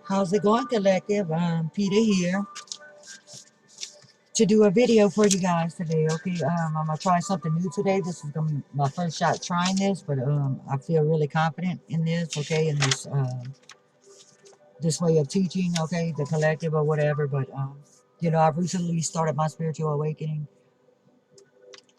How's it going, collective? Peta here to do a video for you guys today. Okay, I'm gonna try something new today. This is gonna be my first shot trying this, but I feel really confident in this. Okay, in this way of teaching. Okay, the collective or whatever. But you know, I've recently started my spiritual awakening.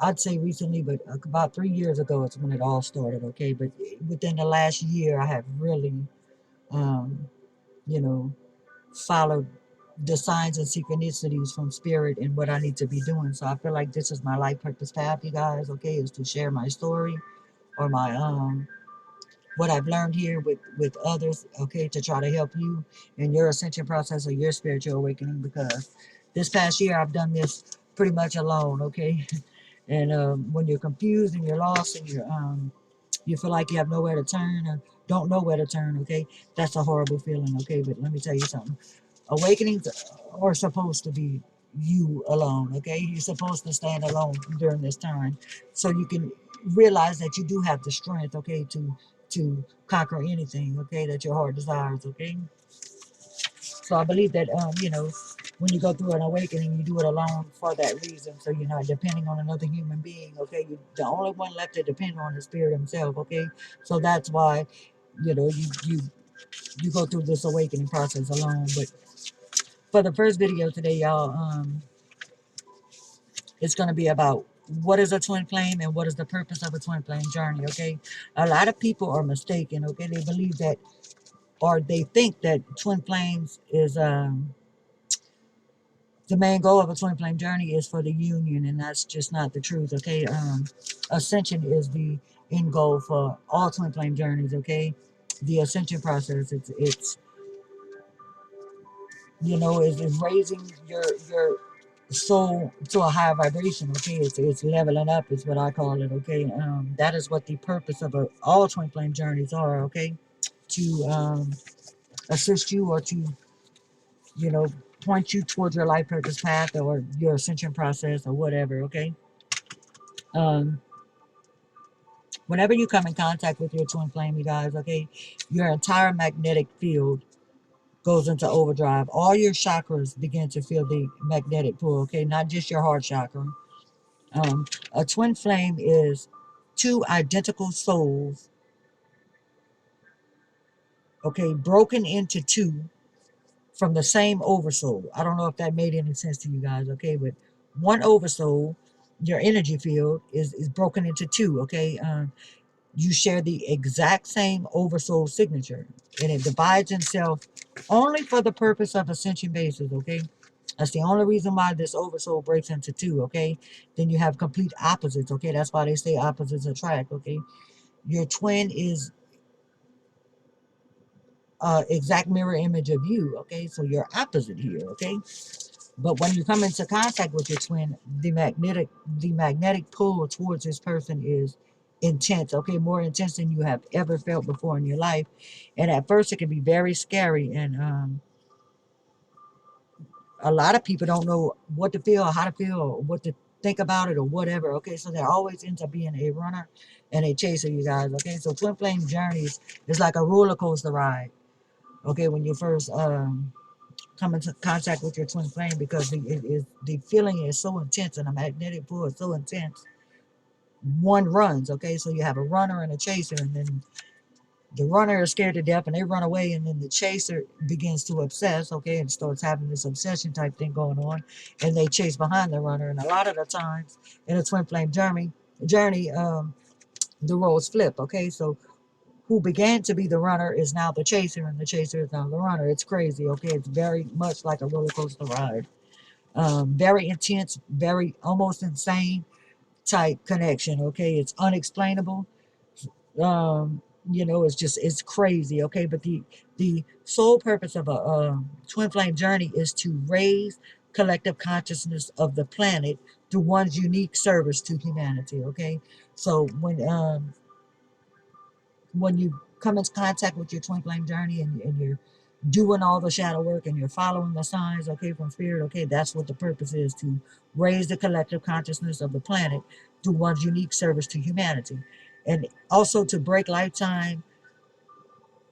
I'd say recently, but about 3 years ago, it's when it all started. Okay, but within the last year, I have really, um, you know, followed the signs and synchronicities from spirit and what I need to be doing. So I feel like this is my life purpose path, you guys, okay, is to share my story or my what I've learned here with others, okay, to try to help you in your ascension process or your spiritual awakening, because this past year I've done this pretty much alone, okay. And when you're confused and you're lost and you feel like you have nowhere to turn or don't know where to turn, okay, that's a horrible feeling, okay. But let me tell you something. Awakenings are supposed to be you alone, okay? You're supposed to stand alone during this time so you can realize that you do have the strength, okay, to conquer anything, okay, that your heart desires, okay? So I believe that, you know, when you go through an awakening, you do it alone for that reason. So you're not depending on another human being, okay? You the only one left to depend on is Spirit Himself, okay? So that's why, you know, you go through this awakening process alone. But for the first video today, y'all, it's going to be about what is a twin flame and what is the purpose of a twin flame journey, okay? A lot of people are mistaken, okay? They believe that, or they think that twin flames is, the main goal of a twin flame journey is for the union, and that's just not the truth, okay? Ascension is the end goal for all twin flame journeys, okay? The ascension process, it's you know, is raising your soul to a higher vibration, okay? It's leveling up is what I call it, okay? That is what the purpose of all twin flame journeys are, okay? To assist you or to, you know, point you towards your life purpose path or your ascension process or whatever, okay? Um, Whenever you come in contact with your twin flame, you guys, okay, your entire magnetic field goes into overdrive. All your chakras begin to feel the magnetic pull, okay? Not just your heart chakra. A twin flame is two identical souls, okay, broken into two from the same oversoul. I don't know if that made any sense to you guys, okay, but one oversoul, your energy field is broken into two, okay. You share the exact same oversoul signature, and it divides itself only for the purpose of ascension basis, okay. That's the only reason why this oversoul breaks into two, okay. Then you have complete opposites, okay. That's why they say opposites attract, okay. Your twin is exact mirror image of you, okay. So you're opposite here, okay. But when you come into contact with your twin, the magnetic pull towards this person is intense, okay, more intense than you have ever felt before in your life. And at first it can be very scary, and a lot of people don't know what to feel or how to feel or what to think about it or whatever, okay. So there always ends up being a runner and a chaser, you guys, okay. So twin flame journeys is like a roller coaster ride, okay, when you first come into contact with your twin flame, because the feeling is so intense and the magnetic pull is so intense. One runs, okay, so you have a runner and a chaser, and then the runner is scared to death and they run away, and then the chaser begins to obsess, okay, and starts having this obsession type thing going on, and they chase behind the runner. And a lot of the times in a twin flame journey, the roles flip, okay. So who began to be the runner is now the chaser, and the chaser is now the runner. It's crazy, okay. It's very much like a roller coaster ride. Very intense, very almost insane type connection, okay. It's unexplainable. You know, it's crazy, okay. But the sole purpose of a twin flame journey is to raise collective consciousness of the planet through one's unique service to humanity, okay. So when you come into contact with your twin flame journey, and you're doing all the shadow work and you're following the signs, okay, from spirit, okay, that's what the purpose is, to raise the collective consciousness of the planet through one's unique service to humanity, and also to break lifetime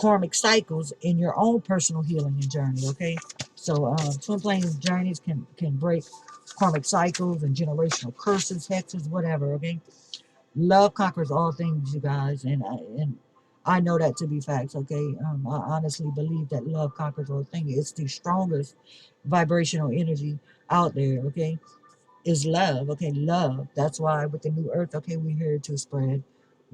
karmic cycles in your own personal healing and journey. Okay, so twin flame journeys can break karmic cycles and generational curses, hexes, whatever. Okay, love conquers all things, you guys, and I know that to be facts. Okay, I honestly believe that love conquers all things. It's the strongest vibrational energy out there. Okay, is love. Okay, love. That's why with the new earth, okay, we're here to spread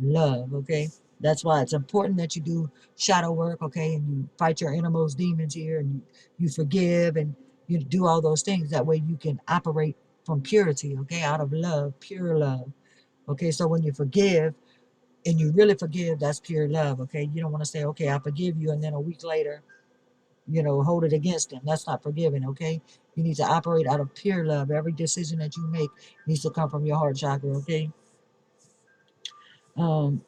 love. Okay, that's why it's important that you do shadow work. Okay, and you fight your innermost demons here, and you forgive, and you do all those things. That way you can operate from purity. Okay, out of love, pure love. Okay, so when you forgive and you really forgive, that's pure love. Okay, you don't want to say, okay, I forgive you, and then a week later, hold it against them. That's not forgiving. Okay, you need to operate out of pure love. Every decision that you make needs to come from your heart chakra. Okay, um,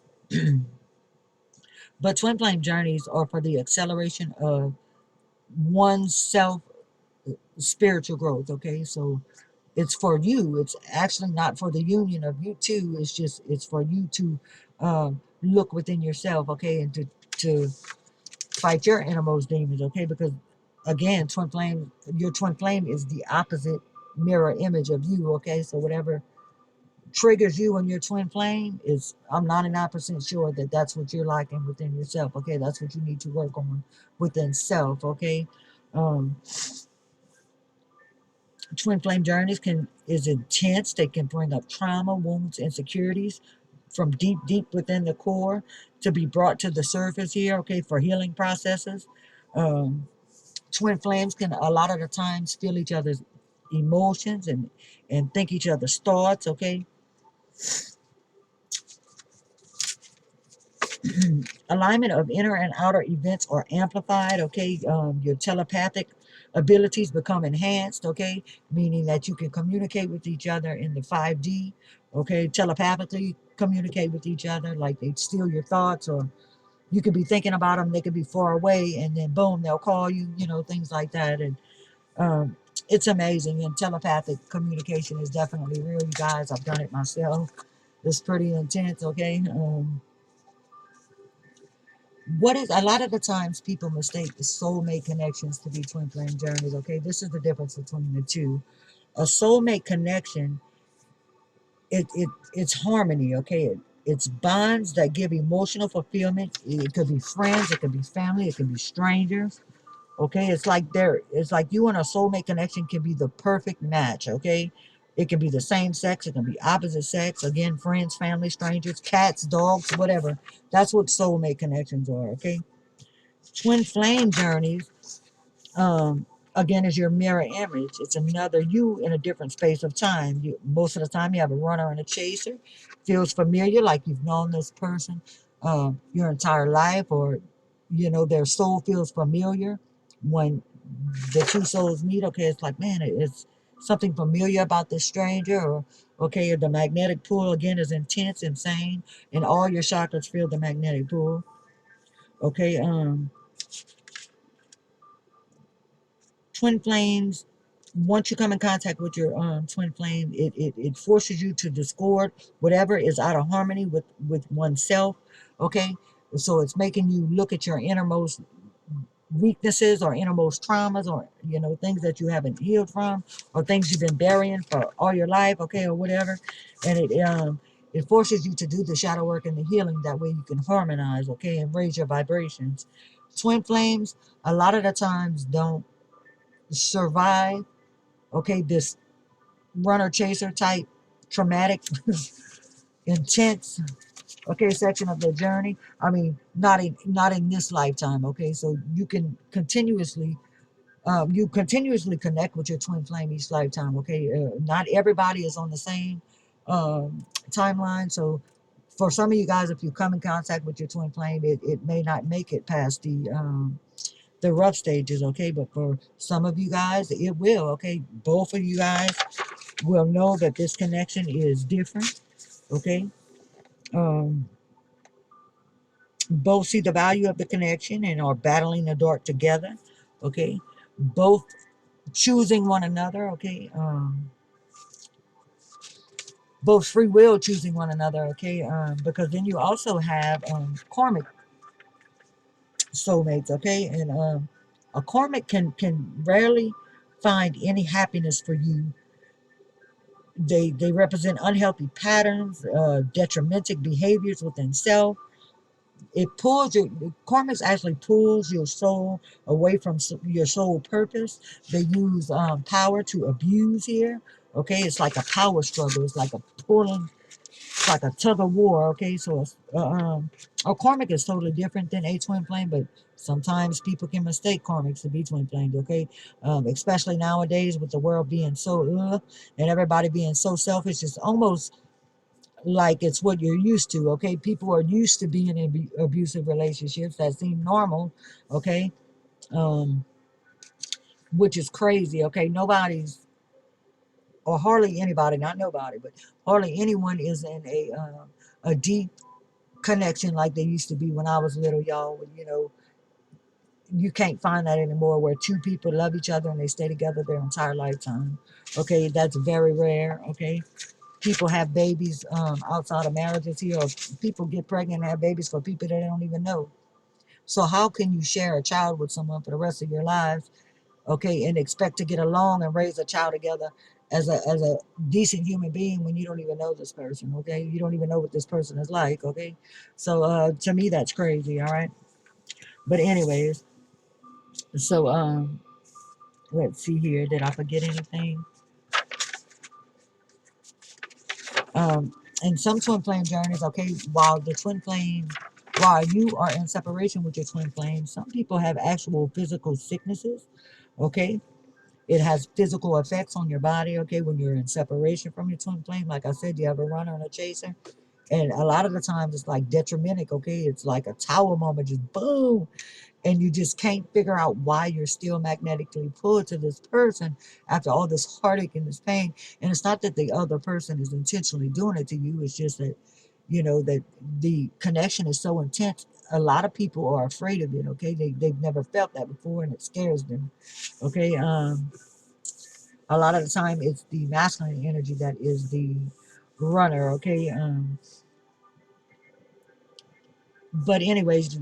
but twin flame journeys are for the acceleration of one's self spiritual growth. Okay, so it's for you. It's actually not for the union of you two. It's for you to look within yourself. Okay, and to fight your innermost demons. Okay, because again, twin flame, your twin flame is the opposite mirror image of you. Okay, so whatever triggers you and your twin flame is, I'm 99% sure that that's what you're liking within yourself. Okay, that's what you need to work on within self. Okay, um, twin flame journeys is intense. They can bring up trauma, wounds, insecurities from deep within the core to be brought to the surface here. Okay, for healing processes. Um, Twin flames can a lot of the times feel each other's emotions and think each other's thoughts. Okay, alignment of inner and outer events are amplified. Okay, your telepathic abilities become enhanced. Okay, meaning that you can communicate with each other in the 5D. Okay, telepathically communicate with each other, like they steal your thoughts, or you could be thinking about them, they could be far away, and then boom, they'll call you. Things like that. And um, it's amazing. And telepathic communication is definitely real, you guys. I've done it myself. It's pretty intense. Okay. What is a lot of the times people mistake the soulmate connections to be twin flame journeys. Okay, this is the difference between the two. A soulmate connection, it's harmony. Okay, it's bonds that give emotional fulfillment. It could be friends, it could be family, it could be strangers. Okay, it's like you and a soulmate connection can be the perfect match. Okay, it can be the same sex, it can be opposite sex. Again, friends, family, strangers, cats, dogs, whatever. That's what soulmate connections are. Okay, twin flame journeys, um, again, is your mirror image. It's another you in a different space of time. Most of the time, you have a runner and a chaser. Feels familiar, like you've known this person your entire life, or their soul feels familiar. When the two souls meet, okay, it's like, man, it's something familiar about this stranger, or okay, the magnetic pull again is intense, insane, and all your chakras feel the magnetic pull. Okay, twin flames, once you come in contact with your twin flame, it forces you to discord whatever is out of harmony with oneself. Okay, so it's making you look at your innermost weaknesses or innermost traumas, or things that you haven't healed from, or things you've been burying for all your life. Okay, or whatever. And it forces you to do the shadow work and the healing. That way you can harmonize, okay, and raise your vibrations. Twin flames a lot of the times don't survive, okay, this runner chaser type traumatic intense, okay, section of their journey. I mean, not in this lifetime. Okay, so you continuously connect with your twin flame each lifetime. Okay, not everybody is on the same timeline. So for some of you guys, if you come in contact with your twin flame, it may not make it past the rough stages. Okay, but for some of you guys, it will. Okay, both of you guys will know that this connection is different. Okay, um, both see the value of the connection and are battling the dark together. Okay, both choosing one another. Okay, both free will choosing one another. Okay, because then you also have karmic soulmates, okay? And a karmic can rarely find any happiness for you. They represent unhealthy patterns, detrimental behaviors within self. It pulls your karmics actually pulls your soul away from your soul purpose. They use power to abuse here. Okay, it's like a power struggle. It's like a pulling, it's like a tug of war. Okay, so a karmic is totally different than a twin flame, but sometimes people can mistake karmics to be twin flames. Okay, especially nowadays with the world being so and everybody being so selfish. It's almost like it's what you're used to. Okay, people are used to being in abusive relationships that seem normal. Okay, um, which is crazy. Okay, nobody's or hardly anybody, not nobody, but hardly anyone is in a deep connection like they used to be when I was little, y'all. You know, you can't find that anymore where two people love each other and they stay together their entire lifetime. Okay, that's very rare. Okay, people have babies outside of marriages here, or people get pregnant and have babies for people that they don't even know. So how can you share a child with someone for the rest of your lives, okay, and expect to get along and raise a child together as a decent human being when you don't even know this person, okay? You don't even know what this person is like, okay? So to me, that's crazy, all right? But anyways, so let's see here. Did I forget anything? Um, and some twin flame journeys, okay, while you are in separation with your twin flame, some people have actual physical sicknesses, okay? It has physical effects on your body, okay, when you're in separation from your twin flame. Like I said, you have a runner and a chaser. And a lot of the times it's like detrimental, okay? It's like a tower moment, just boom, and you just can't figure out why you're still magnetically pulled to this person after all this heartache and this pain. And it's not that the other person is intentionally doing it to you, it's just that, you know, that the connection is so intense. A lot of people are afraid of it, okay? They've never felt that before and it scares them, okay? A lot of the time it's the masculine energy that is the runner, okay? But anyways,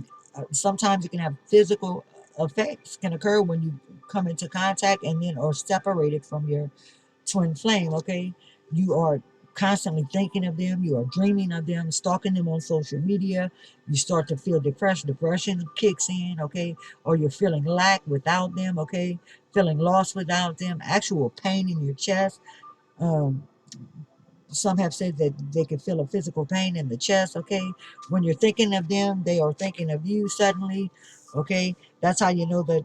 sometimes you can have physical effects can occur when you come into contact and then or separated from your twin flame. Okay, you are constantly thinking of them, you are dreaming of them, stalking them on social media. You start to feel depression kicks in. Okay, or you're feeling lack without them. Okay, feeling lost without them, actual pain in your chest. um, some have said that they can feel a physical pain in the chest. Okay, when you're thinking of them, they are thinking of you suddenly. Okay, that's how you know that.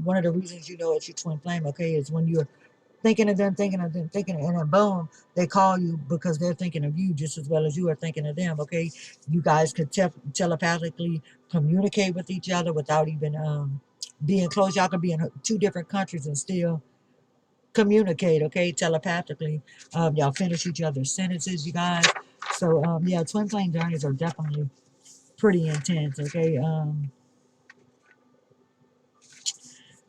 One of the reasons you know it's your twin flame, okay, is when you're thinking of them, and then boom, they call you because they're thinking of you just as well as you are thinking of them. Okay, you guys could telepathically communicate with each other without even being close. Y'all could be in two different countries and still communicate, okay, telepathically. Y'all finish each other's sentences, you guys. So, yeah, twin flame journeys are definitely pretty intense, okay.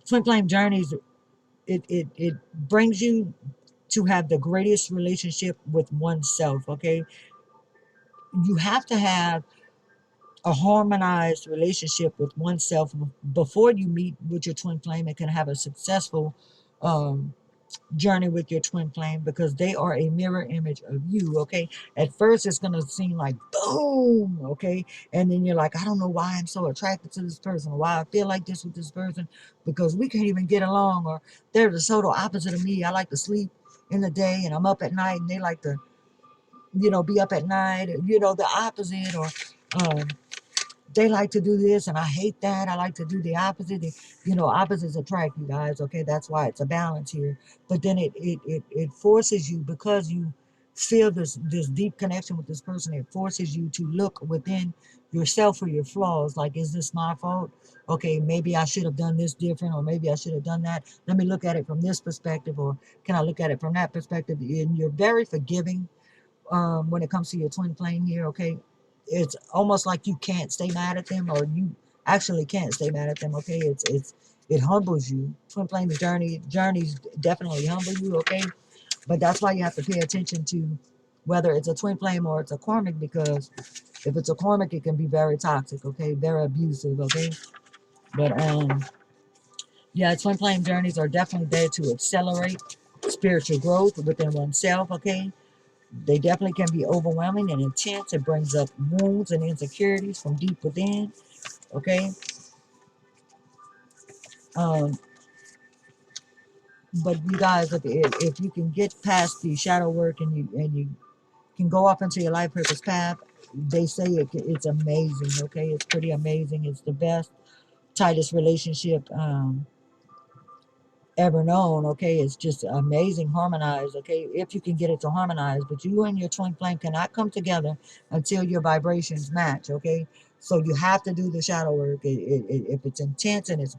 Twin flame journeys, it brings you to have the greatest relationship with oneself, okay. You have to have a harmonized relationship with oneself before you meet with your twin flame and can have a successful um, journey with your twin flame, because they are a mirror image of you. Okay, at first it's going to seem like boom, okay, and then you're like, I don't know why I'm so attracted to this person, or why I feel like this with this person, because we can't even get along, or they're the total opposite of me. I like to sleep in the day and I'm up at night, and they like to, you know, be up at night, you know, the opposite. Or um, they like to do this and I hate that. I like to do the opposite. You know, opposites attract, you guys. Okay, that's why it's a balance here. But then it forces you, because you feel this deep connection with this person. It forces you to look within yourself for your flaws. Like, is this my fault? Okay, maybe I should have done this different, or maybe I should have done that. Let me look at it from this perspective, or can I look at it from that perspective? And you're very forgiving when it comes to your twin flame here, okay? It's almost like you can't stay mad at them, or you actually can't stay mad at them, okay? It humbles you. Twin flame journeys definitely humble you, okay? But that's why you have to pay attention to whether it's a twin flame or it's a karmic, because if it's a karmic, it can be very toxic, okay? Very abusive, okay? But yeah, twin flame journeys are definitely there to accelerate spiritual growth within oneself. Okay, they definitely can be overwhelming and intense. It brings up wounds and insecurities from deep within. Okay, um, but you guys, if you can get past the shadow work and you can go off into your life purpose path, they say it's amazing. Okay, it's pretty amazing. It's the best, tightest relationship ever known. Okay, it's just amazing, harmonized. Okay, if you can get it to harmonize, but you and your twin flame cannot come together until your vibrations match. Okay, so you have to do the shadow work. If it's intense and it's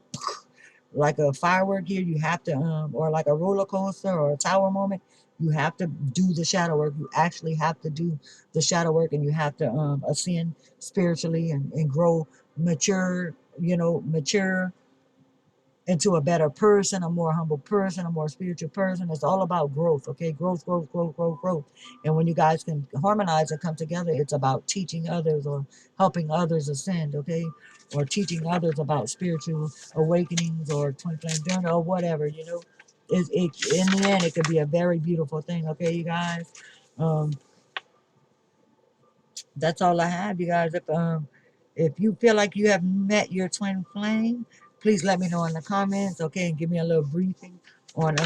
like a firework here, you have to or like a roller coaster or a tower moment, you have to do the shadow work. You actually have to do the shadow work, and you have to ascend spiritually and grow, mature, mature into a better person, a more humble person, a more spiritual person. It's all about growth. Okay, growth, growth, growth, growth, growth. And when you guys can harmonize and come together, it's about teaching others or helping others ascend. Okay, or teaching others about spiritual awakenings or twin flame journey or whatever. In the end, it could be a very beautiful thing. Okay, you guys. um that's all I have, you guys. If you feel like you have met your twin flame, please let me know in the comments, okay, and give me a little briefing on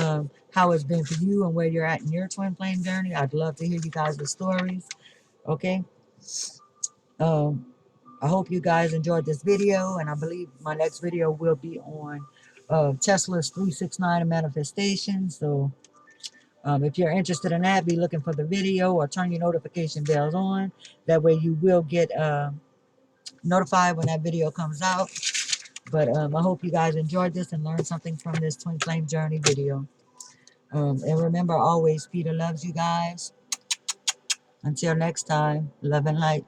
how it's been for you and where you're at in your twin flame journey. I'd love to hear you guys' stories. Okay. um I hope you guys enjoyed this video, and I believe my next video will be on Tesla's 369 and manifestation. So if you're interested in that, be looking for the video or turn your notification bells on. That way you will get notified when that video comes out. But I hope you guys enjoyed this and learned something from this twin flame journey video. And remember, always, Peter loves you guys. Until next time, love and light.